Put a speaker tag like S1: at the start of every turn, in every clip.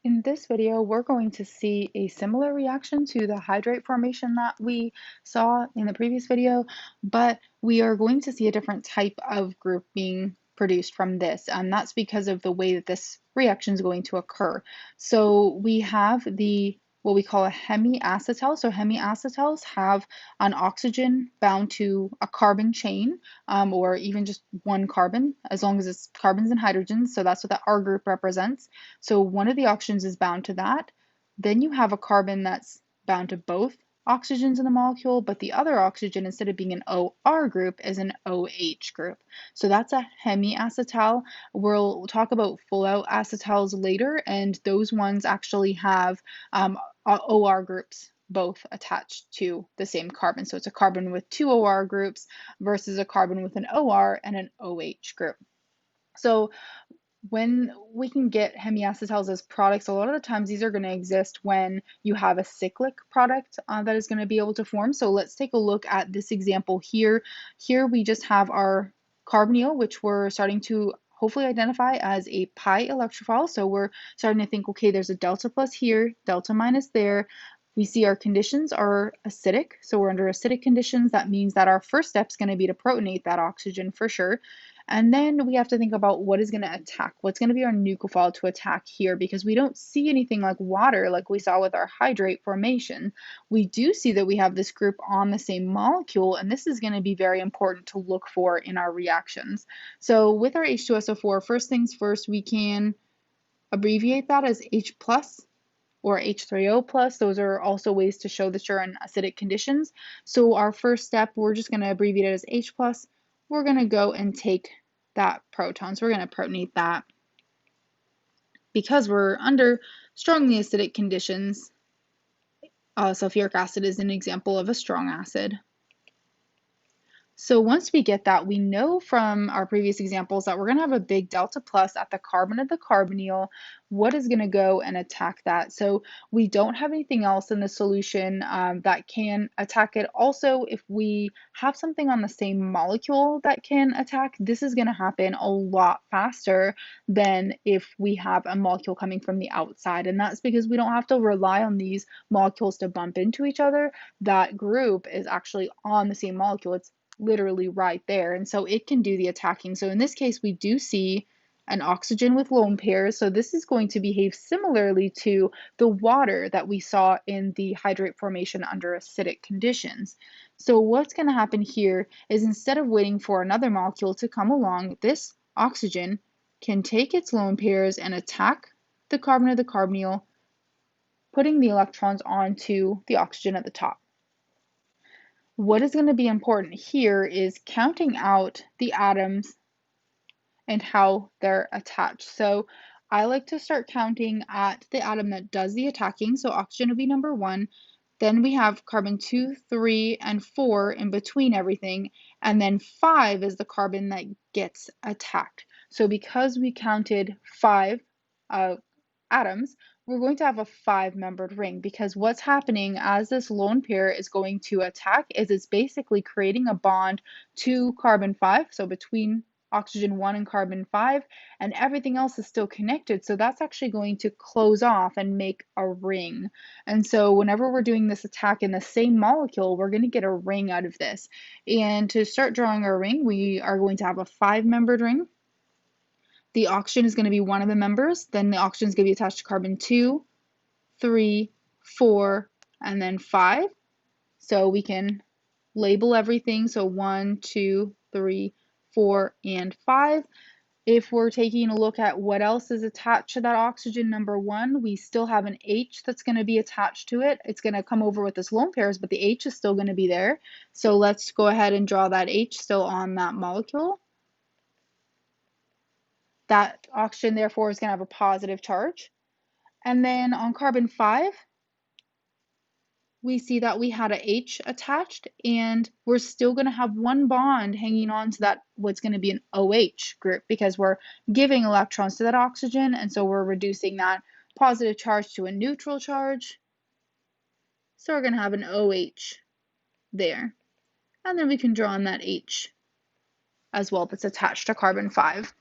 S1: In this video, we're going to see a similar reaction to the hydrate formation that we saw in the previous video, but we are going to see a different type of group being produced from this, and that's because of the way that this reaction is going to occur. So we have what we call a hemiacetal. So hemiacetals have an oxygen bound to a carbon chain, or even just one carbon, as long as it's carbons and hydrogens. So that's what the R group represents. So one of the oxygens is bound to that. Then you have a carbon that's bound to both oxygens in the molecule, but the other oxygen, instead of being an OR group, is an OH group. So that's a hemiacetal. We'll talk about full out acetals later, and those ones actually have OR groups both attached to the same carbon. So it's a carbon with two OR groups versus a carbon with an OR and an OH group. So when we can get hemiacetals as products, a lot of the times these are going to exist when you have a cyclic product that is going to be able to form. So let's take a look at this example here. Here we just have our carbonyl, which we're starting to hopefully identify as a pi electrophile. So we're starting to think, okay, there's a delta plus here, delta minus there. We see our conditions are acidic, so we're under acidic conditions. That means that our first step is going to be to protonate that oxygen for sure. And then we have to think about what is going to attack. What's going to be our nucleophile to attack here? Because we don't see anything like water like we saw with our hydrate formation. We do see that we have this group on the same molecule, and this is going to be very important to look for in our reactions. So with our H2SO4, first things first, we can abbreviate that as H plus or H3O plus. Those are also ways to show that you're in acidic conditions. So our first step, we're just going to abbreviate it as H plus. We're going to go and take that proton. So we're going to protonate that because we're under strongly acidic conditions. Sulfuric acid is an example of a strong acid. So once we get that, we know from our previous examples that we're going to have a big delta plus at the carbon of the carbonyl. What is going to go and attack that? So we don't have anything else in the solution that can attack it. Also, if we have something on the same molecule that can attack, this is going to happen a lot faster than if we have a molecule coming from the outside. And that's because we don't have to rely on these molecules to bump into each other. That group is actually on the same molecule. It's literally right there, and so it can do the attacking. So in this case, we do see an oxygen with lone pairs, so this is going to behave similarly to the water that we saw in the hydrate formation under acidic conditions. So what's going to happen here is, instead of waiting for another molecule to come along, this oxygen can take its lone pairs and attack the carbon of the carbonyl, putting the electrons onto the oxygen at the top. What is going to be important here is counting out the atoms and how they're attached. So I like to start counting at the atom that does the attacking. So oxygen would be number 1. Then we have carbon 2, 3, and 4 in between everything. And then 5 is the carbon that gets attacked. So because we counted 5 atoms, we're going to have a 5-membered ring, because what's happening as this lone pair is going to attack is it's basically creating a bond to carbon 5, so between oxygen 1 and carbon 5, and everything else is still connected. So that's actually going to close off and make a ring. And so whenever we're doing this attack in the same molecule, we're going to get a ring out of this. And to start drawing our ring, we are going to have a 5-membered ring. The oxygen is going to be one of the members. Then the oxygen is going to be attached to carbon 2, 3, 4, and then 5. So we can label everything. So 1, 2, 3, 4, and 5. If we're taking a look at what else is attached to that oxygen number 1, we still have an H that's going to be attached to it. It's going to come over with this lone pairs, but the H is still going to be there. So let's go ahead and draw that H still on that molecule. That oxygen, therefore, is going to have a positive charge. And then on carbon 5, we see that we had a H attached, and we're still going to have one bond hanging on to that, what's going to be an OH group, because we're giving electrons to that oxygen, and so we're reducing that positive charge to a neutral charge. So we're going to have an OH there. And then we can draw on that H as well that's attached to carbon 5.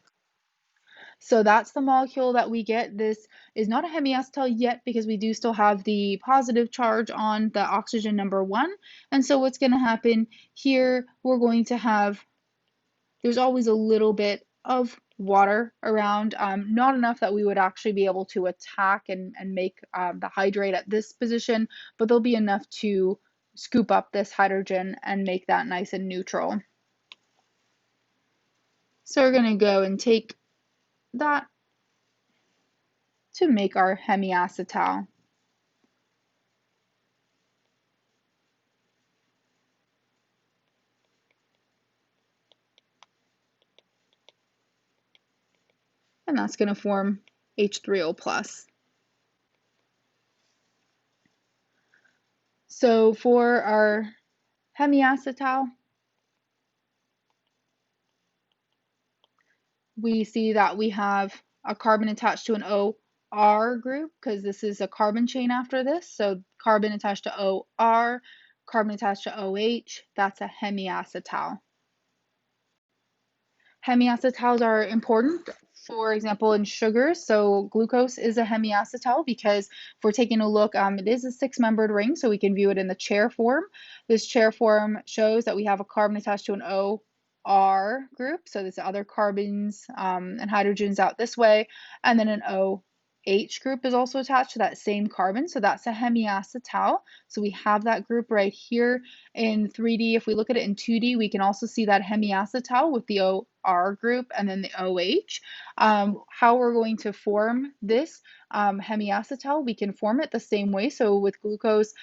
S1: So that's the molecule that we get. This is not a hemiacetal yet because we do still have the positive charge on the oxygen number 1. And so what's going to happen here, we're going to have, there's always a little bit of water around, not enough that we would actually be able to attack and make the hydrate at this position, but there'll be enough to scoop up this hydrogen and make that nice and neutral. So we're going to go and take that to make our hemiacetal. And that's going to form H3O+. So for our hemiacetal, we see that we have a carbon attached to an OR group because this is a carbon chain after this. So carbon attached to OR, carbon attached to OH, that's a hemiacetal. Hemiacetals are important, for example, in sugars. So glucose is a hemiacetal because if we're taking a look, it is a 6-membered ring, so we can view it in the chair form. This chair form shows that we have a carbon attached to an OR group, so there's other carbons and hydrogens out this way, and then an OH group is also attached to that same carbon, so that's a hemiacetal. So we have that group right here in 3D. If we look at it in 2D, we can also see that hemiacetal with the OR group and then the OH. How we're going to form this hemiacetal, we can form it the same way. So with glucose,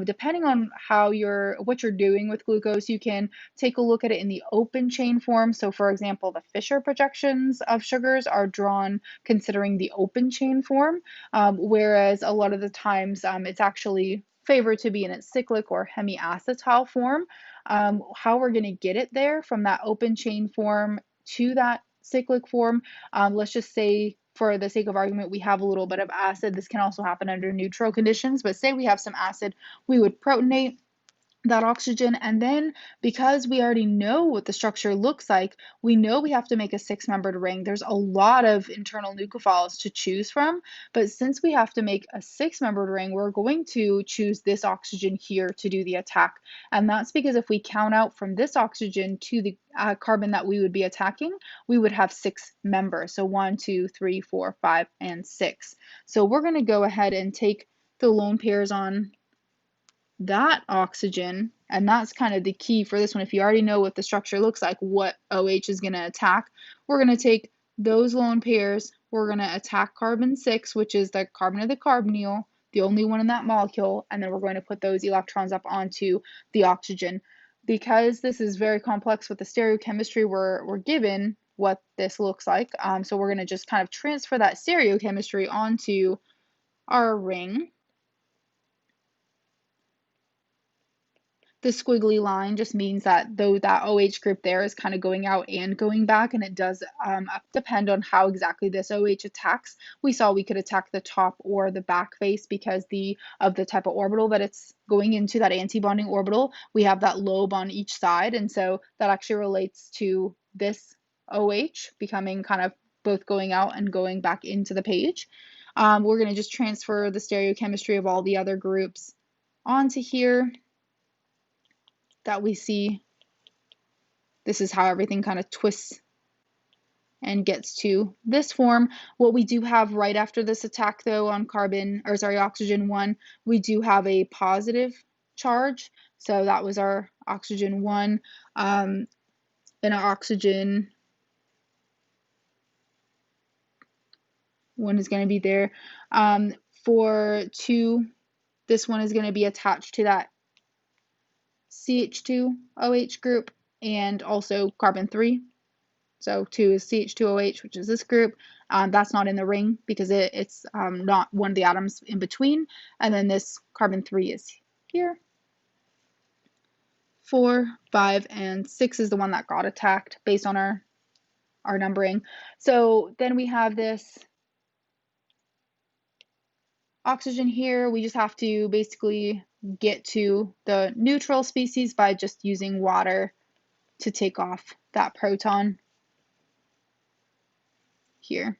S1: depending on what you're doing with glucose, you can take a look at it in the open chain form. So for example, the Fisher projections of sugars are drawn considering the open chain form, whereas a lot of the times it's actually favored to be in its cyclic or hemiacetal form. How we're going to get it there from that open chain form to that cyclic form, let's just say for the sake of argument, we have a little bit of acid. This can also happen under neutral conditions, but say we have some acid, we would protonate that oxygen, and then because we already know what the structure looks like, we know we have to make a 6-membered ring. There's a lot of internal nucleophiles to choose from, but since we have to make a 6-membered ring, we're going to choose this oxygen here to do the attack. And that's because if we count out from this oxygen to the carbon that we would be attacking, we would have 6 members. So 1, 2, 3, 4, 5, and 6. So we're going to go ahead and take the lone pairs on that oxygen, and that's kind of the key for this one. If you already know what the structure looks like, what OH is going to attack, we're going to take those lone pairs, we're going to attack carbon 6, which is the carbon of the carbonyl, the only one in that molecule, and then we're going to put those electrons up onto the oxygen. Because this is very complex with the stereochemistry, we're given what this looks like, so we're going to just kind of transfer that stereochemistry onto our ring. The squiggly line just means that though that OH group there is kind of going out and going back, and it does depend on how exactly this OH attacks. We saw we could attack the top or the back face because of the type of orbital that it's going into, that antibonding orbital. We have that lobe on each side, and so that actually relates to this OH becoming kind of both going out and going back into the page. We're going to just transfer the stereochemistry of all the other groups onto here that we see. This is how everything kind of twists and gets to this form. What we do have right after this attack though on oxygen 1, we do have a positive charge. So that was our oxygen 1, and our oxygen 1 is going to be there. For 2, this one is going to be attached to that CH2OH group and also carbon 3. So 2 is CH2OH, which is this group. That's not in the ring because it's not one of the atoms in between. And then this carbon 3 is here. 4, 5, and 6 is the one that got attacked based on our numbering. So then we have this oxygen here. We just have to basically get to the neutral species by just using water to take off that proton here.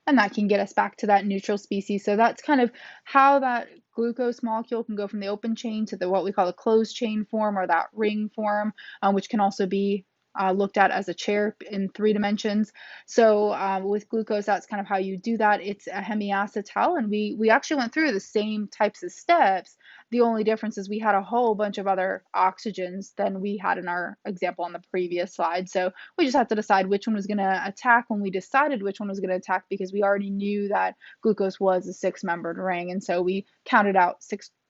S1: and that can get us back to that neutral species. So that's kind of how that glucose molecule can go from the open chain to the what we call the closed chain form, or that ring form, which can also be looked at as a chair in 3 dimensions. So with glucose, that's kind of how you do that. It's a hemiacetal, and we actually went through the same types of steps. The only difference is we had a whole bunch of other oxygens than we had in our example on the previous slide. So we just had to decide which one was going to attack when we decided which one was going to attack, because we already knew that glucose was a six-membered ring. And so we counted out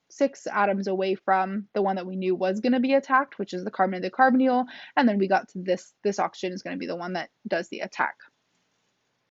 S1: six atoms away from the one that we knew was going to be attacked, which is the carbonated carbonyl. And then we got to this oxygen is going to be the one that does the attack.